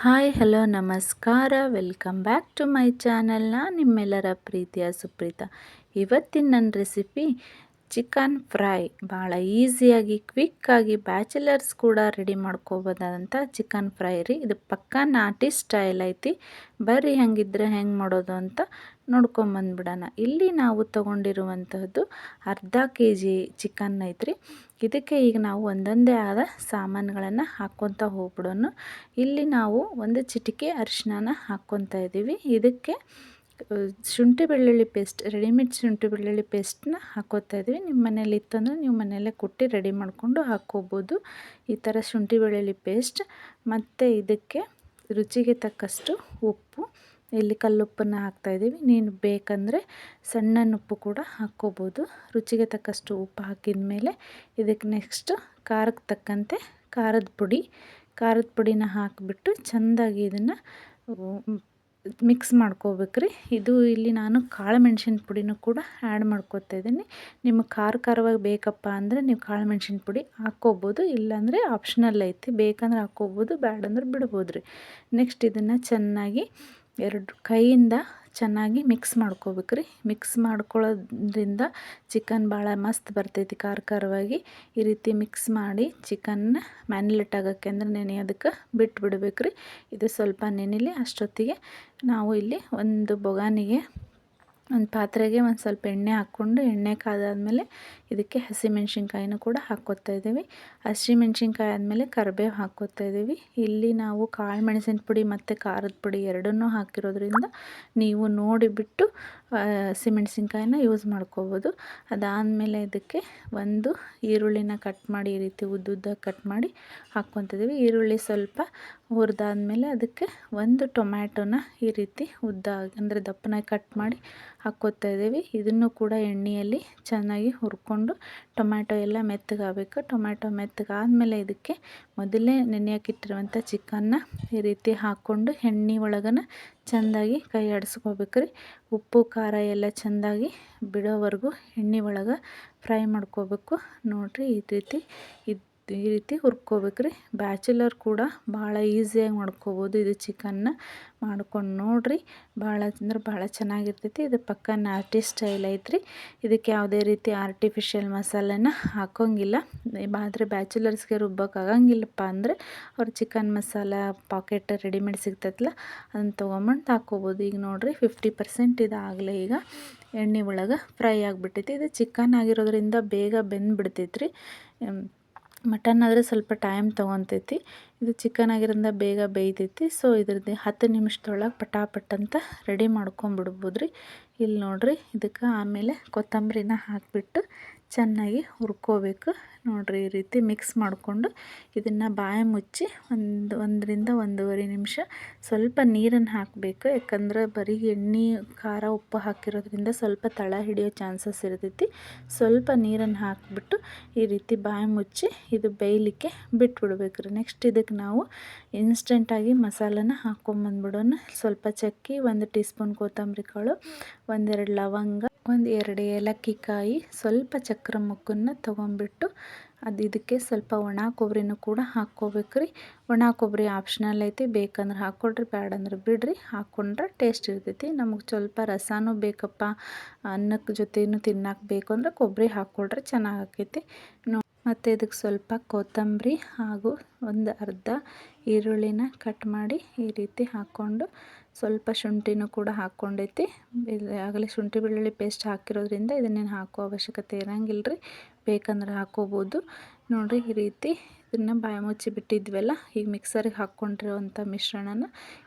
Hi hello ನಮಸ್ಕಾರ, welcome back to my channel. ನಿಮ್ಮೆಲ್ಲರ ಪ್ರೀತಿಯ ಸುಪ್ರೀತಾ. ಇವತ್ತಿನ ನನ್ನ ರೆಸಿಪಿ ಚಿಕನ್ ಫ್ರೈ. ಭಾಳ ಈಸಿಯಾಗಿ ಕ್ವಿಕ್ಕಾಗಿ ಬ್ಯಾಚುಲರ್ಸ್ ಕೂಡ ರೆಡಿ ಮಾಡ್ಕೋಬೋದಾದಂಥ ಚಿಕನ್ ಫ್ರೈ ರೀ. ಇದು ಪಕ್ಕಾ ನಾಟಿ ಸ್ಟೈಲ್ ಐತಿ. ಬರ್ರಿ ಹಂಗಿದ್ರೆ ಹೆಂಗೆ ಮಾಡೋದು ಅಂತ ನೋಡ್ಕೊಂಬಂದ್ಬಿಡೋಣ. ಇಲ್ಲಿ ನಾವು ತೊಗೊಂಡಿರುವಂತಹದ್ದು ಅರ್ಧ kg ಚಿಕನ್ ಐತ್ರಿ. ಇದಕ್ಕೆ ಈಗ ನಾವು ಒಂದೊಂದೇ ಆದ ಸಾಮಾನುಗಳನ್ನು ಹಾಕ್ಕೊತ ಹೋಗ್ಬಿಡೋಣ. ಇಲ್ಲಿ ನಾವು ಒಂದು ಚಿಟಿಕೆ ಅರಿಶಿನ ಹಾಕ್ಕೊತಾ ಇದ್ದೀವಿ. ಇದಕ್ಕೆ ಶುಂಠಿ ಬೆಳ್ಳುಳ್ಳಿ ಪೇಸ್ಟ್, ರೆಡಿಮೇಡ್ ಶುಂಠಿ ಬೆಳ್ಳುಳ್ಳಿ ಪೇಸ್ಟನ್ನ ಹಾಕ್ಕೋತಾ ಇದ್ದೀವಿ. ನಿಮ್ಮ ಮನೇಲಿ ಇತ್ತಂದ್ರೆ ನೀವು ಮನೆಯಲ್ಲೇ ಕುಟ್ಟಿ ರೆಡಿ ಮಾಡಿಕೊಂಡು ಹಾಕ್ಕೋಬೋದು. ಈ ಥರ ಶುಂಠಿ ಬೆಳ್ಳುಳ್ಳಿ ಪೇಸ್ಟ್ ಮತ್ತು ಇದಕ್ಕೆ ರುಚಿಗೆ ತಕ್ಕಷ್ಟು ಉಪ್ಪು, ಇಲ್ಲಿ ಕಲ್ಲುಪ್ಪನ್ನು ಹಾಕ್ತಾಯಿದ್ದೀವಿ. ನೀನು ಬೇಕಂದರೆ ಸಣ್ಣ ಉಪ್ಪು ಕೂಡ ಹಾಕ್ಕೋಬೋದು. ರುಚಿಗೆ ತಕ್ಕಷ್ಟು ಉಪ್ಪು ಹಾಕಿದ ಮೇಲೆ ಇದಕ್ಕೆ ನೆಕ್ಸ್ಟ್ ಖಾರಕ್ಕೆ ತಕ್ಕಂತೆ ಖಾರದ ಪುಡಿನ ಹಾಕಿಬಿಟ್ಟು ಚೆಂದಾಗಿ ಇದನ್ನು ಮಿಕ್ಸ್ ಮಾಡ್ಕೋಬೇಕ್ರಿ. ಇದು ಇಲ್ಲಿ ನಾನು ಕಾಳು ಮೆಣಸಿನ ಪುಡಿನೂ ಕೂಡ ಆ್ಯಡ್ ಮಾಡ್ಕೋತಾ ಇದ್ದೀನಿ. ನಿಮಗೆ ಖಾರವಾಗಿ ಬೇಕಪ್ಪ ಅಂದರೆ ನೀವು ಕಾಳು ಮೆಣಸಿನ ಪುಡಿ ಹಾಕ್ಕೋಬೋದು, ಇಲ್ಲಾಂದರೆ ಆಪ್ಷನಲ್ ಐತಿ. ಬೇಕಂದ್ರೆ ಹಾಕ್ಕೋಬೋದು, ಬ್ಯಾಡಂದ್ರೆ ಬಿಡ್ಬೋದು ರೀ. ನೆಕ್ಸ್ಟ್ ಇದನ್ನು ಚೆನ್ನಾಗಿ ಎರಡು ಕೈಯಿಂದ ಚೆನ್ನಾಗಿ ಮಿಕ್ಸ್ ಮಾಡ್ಕೋಬೇಕ್ರಿ. ಮಿಕ್ಸ್ ಮಾಡ್ಕೊಳ್ಳೋದ್ರಿಂದ ಚಿಕನ್ ಭಾಳ ಮಸ್ತ್ ಬರ್ತೈತಿ ಖಾರವಾಗಿ. ಈ ರೀತಿ ಮಿಕ್ಸ್ ಮಾಡಿ ಚಿಕನ್ನ ಮ್ಯಾರಿನೇಟ್ ಆಗೋಕ್ಕೆ ಅಂದರೆ ನೆನೆಯೋದಕ್ಕೆ ಬಿಟ್ಟು ಬಿಡಬೇಕ್ರಿ. ಇದು ಸ್ವಲ್ಪ ನೆನೆಲಿ. ಅಷ್ಟೊತ್ತಿಗೆ ನಾವು ಇಲ್ಲಿ ಒಂದು ಬೊಗಾನಿಗೆ ಒಂದು ಪಾತ್ರೆಗೆ ಒಂದು ಸ್ವಲ್ಪ ಎಣ್ಣೆ ಹಾಕ್ಕೊಂಡು, ಎಣ್ಣೆ ಕಾದಾದಮೇಲೆ ಇದಕ್ಕೆ ಹಸಿಮೆಣ್ಸಿನ್ಕಾಯಿನೂ ಕೂಡ ಹಾಕ್ಕೋತಾ ಇದ್ದೀವಿ. ಹಸಿಮೆಣ್ಸಿನ್ಕಾಯಿ ಆದಮೇಲೆ ಕರಿಬೇವು ಹಾಕ್ಕೋತಾ ಇದ್ದೀವಿ. ಇಲ್ಲಿ ನಾವು ಕಾಳು ಮೆಣಸಿನ ಪುಡಿ ಮತ್ತು ಖಾರದ ಪುಡಿ ಎರಡನ್ನೂ ಹಾಕಿರೋದ್ರಿಂದ ನೀವು ನೋಡಿಬಿಟ್ಟು ಹಸಿಮೆಣ್ಸಿನ್ಕಾಯಿನ ಯೂಸ್ ಮಾಡ್ಕೋಬೋದು. ಅದಾದಮೇಲೆ ಇದಕ್ಕೆ ಒಂದು ಈರುಳ್ಳಿನ ಕಟ್ ಮಾಡಿ ಈ ರೀತಿ ಉದ್ದುದ್ದ ಕಟ್ ಮಾಡಿ ಹಾಕ್ಕೊತಿದ್ದೀವಿ. ಈರುಳ್ಳಿ ಸ್ವಲ್ಪ ಹುರಿದಾದ್ಮೇಲೆ ಅದಕ್ಕೆ ಒಂದು ಟೊಮ್ಯಾಟೊನ ಈ ರೀತಿ ಅಂದರೆ ದಪ್ಪನಾಗಿ ಕಟ್ ಮಾಡಿ ಹಾಕ್ಕೋತಾ ಇದ್ದೀವಿ. ಇದನ್ನು ಕೂಡ ಎಣ್ಣೆಯಲ್ಲಿ ಚೆನ್ನಾಗಿ ಹುರ್ಕೊಂಡು ಟೊಮ್ಯಾಟೊ ಎಲ್ಲ ಮೆತ್ತಗಾಗಬೇಕು. ಟೊಮ್ಯಾಟೊ ಮೆತ್ತಗಾದಮೇಲೆ ಇದಕ್ಕೆ ಮೊದಲೇ ನೆನೆಯೋಕ್ಕಿಟ್ಟಿರುವಂಥ ಚಿಕನ್ನ ಈ ರೀತಿ ಹಾಕ್ಕೊಂಡು ಎಣ್ಣೆ ಒಳಗನ ಚೆಂದಾಗಿ ಕೈ ಆಡಿಸ್ಕೋಬೇಕ್ರಿ. ಉಪ್ಪು ಖಾರ ಎಲ್ಲ ಚೆಂದಾಗಿ ಬಿಡೋವರೆಗೂ ಎಣ್ಣೆ ಒಳಗೆ ಫ್ರೈ ಮಾಡ್ಕೋಬೇಕು. ನೋಡಿರಿ ಈ ರೀತಿ ಹುರ್ಕೋಬೇಕ್ರಿ. ಬ್ಯಾಚುಲರ್ ಕೂಡ ಭಾಳ ಈಸಿಯಾಗಿ ಮಾಡ್ಕೋಬೋದು. ಇದು ಚಿಕನ್ನ ಮಾಡ್ಕೊಂಡು ನೋಡಿರಿ, ಭಾಳ ಅಂದ್ರೆ ಭಾಳ ಚೆನ್ನಾಗಿರ್ತೈತಿ. ಇದು ಪಕ್ಕ ನಾಟಿ ಸ್ಟೈಲ್ ಐತ್ರಿ. ಇದಕ್ಕೆ ಯಾವುದೇ ರೀತಿ ಆರ್ಟಿಫಿಷಿಯಲ್ ಮಸಾಲೆನ ಹಾಕೋಂಗಿಲ್ಲ. ಆದರೆ ಬ್ಯಾಚುಲರ್ಸ್ಗೆ ರುಬ್ಬೋಕ್ಕಾಗಂಗಿಲ್ಲಪ್ಪ ಅಂದರೆ ಅವ್ರು ಚಿಕನ್ ಮಸಾಲ ಪಾಕೆಟ್ ರೆಡಿಮೇಡ್ ಸಿಗ್ತೈತಲ್ಲ, ಅದನ್ನು ತೊಗೊಂಬಂದು ಹಾಕ್ಕೋಬೋದು. ಈಗ ನೋಡಿರಿ 50% ಇದಾಗಲೇ ಈಗ ಎಣ್ಣೆ ಒಳಗೆ ಫ್ರೈ ಆಗಿಬಿಟ್ಟೈತಿ. ಇದು ಚಿಕನ್ ಆಗಿರೋದ್ರಿಂದ ಬೇಗ ಬೆಂದ್ಬಿಡ್ತೈತ್ರಿ. ಮಟನ್ ಆದರೆ ಸ್ವಲ್ಪ ಟೈಮ್ ತೊಗೊತೈತಿ. ಇದು ಚಿಕನ್ ಆಗಿರೋದ್ರಿಂದ ಬೇಗ ಬೇಯ್ತೈತಿ. ಸೊ ಇದ್ರದ್ದು 10 ನಿಮಿಷದೊಳಗೆ ಪಟಾಪಟ್ ಅಂತ ರೆಡಿ ಮಾಡ್ಕೊಂಬಿಡ್ಬೋದು ರೀ. ಇಲ್ಲಿ ನೋಡಿರಿ, ಇದಕ್ಕೆ ಆಮೇಲೆ ಕೊತ್ತಂಬರಿನ ಹಾಕಿಬಿಟ್ಟು ಚೆನ್ನಾಗಿ ಹುರ್ಕೋಬೇಕು. ನೋಡಿರಿ, ಈ ರೀತಿ ಮಿಕ್ಸ್ ಮಾಡಿಕೊಂಡು ಇದನ್ನು ಬಾಯಿ ಮುಚ್ಚಿ ಒಂದರಿಂದ 1.5 ನಿಮಿಷ ಸ್ವಲ್ಪ ನೀರನ್ನು ಹಾಕಬೇಕು. ಯಾಕಂದ್ರೆ ಬರೀ ಎಣ್ಣೆ ಖಾರ ಉಪ್ಪು ಹಾಕಿರೋದ್ರಿಂದ ಸ್ವಲ್ಪ ತಳ ಹಿಡಿಯೋ ಚಾನ್ಸಸ್ ಇರ್ತೈತಿ. ಸ್ವಲ್ಪ ನೀರನ್ನು ಹಾಕಿಬಿಟ್ಟು ಈ ರೀತಿ ಬಾಯಿ ಮುಚ್ಚಿ ಇದು ಬೇಯಲಿಕ್ಕೆ ಬಿಟ್ಬಿಡ್ಬೇಕು ರೀ. ನೆಕ್ಸ್ಟ್ ಇದಕ್ಕೆ ನಾವು ಇನ್ಸ್ಟೆಂಟಾಗಿ ಮಸಾಲನ ಹಾಕ್ಕೊಂಬಂದ್ಬಿಡೋಣ. ಸ್ವಲ್ಪ ಚಕ್ಕೆ, 1 ಟೀ ಸ್ಪೂನ್ ಕೊತ್ತಂಬರಿ ಕಾಳು, 1-2 ಲವಂಗ, 1-2 ಏಲಕ್ಕಿ ಕಾಯಿ, ಸ್ವಲ್ಪ ಚಕ್ರ ಮುಕ್ಕನ್ನು ತೊಗೊಂಬಿಟ್ಟು ಇದಕ್ಕೆ ಸ್ವಲ್ಪ ಒಣ ಕೊಬ್ಬರಿನೂ ಕೂಡ ಹಾಕ್ಕೋಬೇಕು ರೀ. ಒಣ ಕೊಬ್ಬರಿ ಆಪ್ಷನಲ್ ಐತಿ. ಬೇಕಂದ್ರೆ ಹಾಕ್ಕೊಳ್ರಿ, ಬ್ಯಾಡಂದ್ರೆ ಬಿಡ್ರಿ. ಹಾಕ್ಕೊಂಡ್ರೆ ಟೇಸ್ಟ್ ಇರ್ತೈತಿ. ನಮಗೆ ಸ್ವಲ್ಪ ರಸನೂ ಬೇಕಪ್ಪ, ಅನ್ನಕ್ಕೆ ಜೊತೆನೂ ತಿನ್ನಕ್ಕೆ ಬೇಕು ಅಂದರೆ ಕೊಬ್ಬರಿ ಹಾಕ್ಕೊಳ್ರಿ, ಚೆನ್ನಾಗಾಕೈತಿ. ಮತ್ತು ಇದಕ್ಕೆ ಸ್ವಲ್ಪ ಕೊತ್ತಂಬರಿ ಹಾಗೂ ಒಂದು ಅರ್ಧ ಈರುಳ್ಳಿನ ಕಟ್ ಮಾಡಿ ಈ ರೀತಿ ಹಾಕ್ಕೊಂಡು, ಸ್ವಲ್ಪ ಶುಂಠಿನೂ ಕೂಡ ಹಾಕ್ಕೊಂಡೈತಿ. ಆಗಲೇ ಶುಂಠಿ ಬೆಳ್ಳುಳ್ಳಿ ಪೇಸ್ಟ್ ಹಾಕಿರೋದ್ರಿಂದ ಇದನ್ನೇನು ಹಾಕೋ ಅವಶ್ಯಕತೆ ಇರೋಂಗಿಲ್ಲ ರೀ. ಬೇಕಂದ್ರೆ ಹಾಕ್ಕೋಬೋದು. ನೋಡಿರಿ, ಈ ರೀತಿ ಇದನ್ನು ಬಾಯಿ ಮುಚ್ಚಿ ಬಿಟ್ಟಿದ್ವಲ್ಲ, ಈಗ ಮಿಕ್ಸರಿಗೆ ಹಾಕ್ಕೊಂಡಿರೋವಂಥ ಮಿಶ್ರಣನ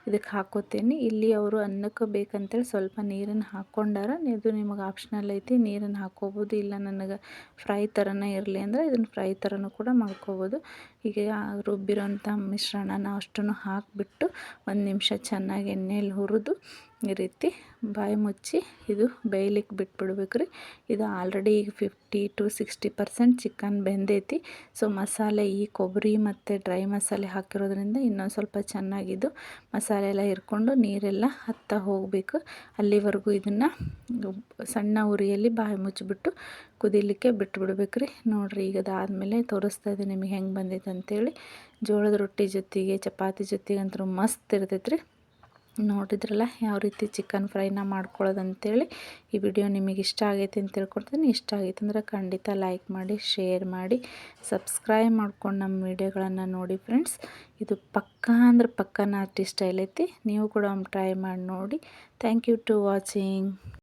ಇದಕ್ಕೆ ಹಾಕ್ಕೋತೀನಿ. ಇಲ್ಲಿ ಅವರು ಅನ್ನಕ್ಕೆ ಬೇಕಂತೇಳಿ ಸ್ವಲ್ಪ ನೀರನ್ನು ಹಾಕ್ಕೊಂಡಾರ. ಇದು ನಿಮಗೆ ಆಪ್ಷನಲ್ ಐತಿ, ನೀರನ್ನು ಹಾಕ್ಕೋಬೋದು. ಇಲ್ಲ ನನಗೆ ಫ್ರೈ ಥರನೇ ಇರಲಿ ಅಂದರೆ ಇದನ್ನು ಫ್ರೈ ಥರನೂ ಕೂಡ ಮಾಡ್ಕೋಬೋದು. ಹೀಗೆ ರುಬ್ಬಿರೋಂಥ ಮಿಶ್ರಣನ ಅಷ್ಟನ್ನು ಹಾಕಿಬಿಟ್ಟು 1 ನಿಮಿಷ ಚೆನ್ನಾಗಿ ಎಣ್ಣೆಯಲ್ಲಿ ಹುರಿದು ಈ ರೀತಿ ಬಾಯಿ ಮುಚ್ಚಿ ಇದು ಬೇಯಲಿಕ್ಕೆ ಬಿಟ್ಬಿಡ್ಬೇಕು ರೀ. ಇದು ಆಲ್ರೆಡಿ ಈಗ 50 to 60% ಚಿಕನ್ ಬೆಂದೈತಿ. ಸೊ ಮಸಾಲೆ ಈ ಕೊಬ್ಬರಿ ಮತ್ತು ಡ್ರೈ ಮಸಾಲೆ ಹಾಕಿರೋದ್ರಿಂದ ಇನ್ನೊಂದು ಸ್ವಲ್ಪ ಚೆನ್ನಾಗಿದ್ದು ಮಸಾಲೆ ಎಲ್ಲ ಹಿರ್ಕೊಂಡು ನೀರೆಲ್ಲ ಹತ್ತಾ ಹೋಗಬೇಕು. ಅಲ್ಲಿವರೆಗೂ ಇದನ್ನು ಸಣ್ಣ ಉರಿಯಲ್ಲಿ ಬಾಯಿ ಮುಚ್ಚಿಬಿಟ್ಟು ಕುದಿಲಿಕ್ಕೆ ಬಿಟ್ಬಿಡ್ಬೇಕು ರೀ. ನೋಡಿರಿ ಈಗ ಅದಾದಮೇಲೆ ತೋರಿಸ್ತಾ ಇದ್ದೀನಿ ನಿಮಗೆ ಹೆಂಗೆ ಬಂದೈತೆ ಅಂತೇಳಿ. ಜೋಳದ ರೊಟ್ಟಿ ಜೊತೆಗೆ ಚಪಾತಿ ಜೊತೆಗೆ ಅಂತೂ ಮಸ್ತ್ ಇರ್ತೈತೆ ರೀ. ನೋಡಿದ್ರಲ್ಲ ಯಾವ ರೀತಿ ಚಿಕನ್ ಫ್ರೈನ ಮಾಡ್ಕೊಳ್ಳೋದಂತೇಳಿ. ಈ ವಿಡಿಯೋ ನಿಮಗೆ ಇಷ್ಟ ಆಗೈತೆ ಅಂತ ತಿಳ್ಕೊಳ್ತೀನಿ. ಇಷ್ಟ ಆಗೈತೆ ಅಂದ್ರೆ ಖಂಡಿತ ಲೈಕ್ ಮಾಡಿ, ಶೇರ್ ಮಾಡಿ, ಸಬ್ಸ್ಕ್ರೈಬ್ ಮಾಡ್ಕೊಂಡು ನಮ್ಮ ವಿಡಿಯೋಗಳನ್ನು ನೋಡಿ ಫ್ರೆಂಡ್ಸ್. ಇದು ಪಕ್ಕಾ ಅಂದ್ರೆ ಪಕ್ಕಾ ನಾಟಿ ಸ್ಟೈಲ್ ಐತಿ. ನೀವು ಕೂಡ ಒಮ್ಮೆ ಟ್ರೈ ಮಾಡಿ ನೋಡಿ. Thank you to watching.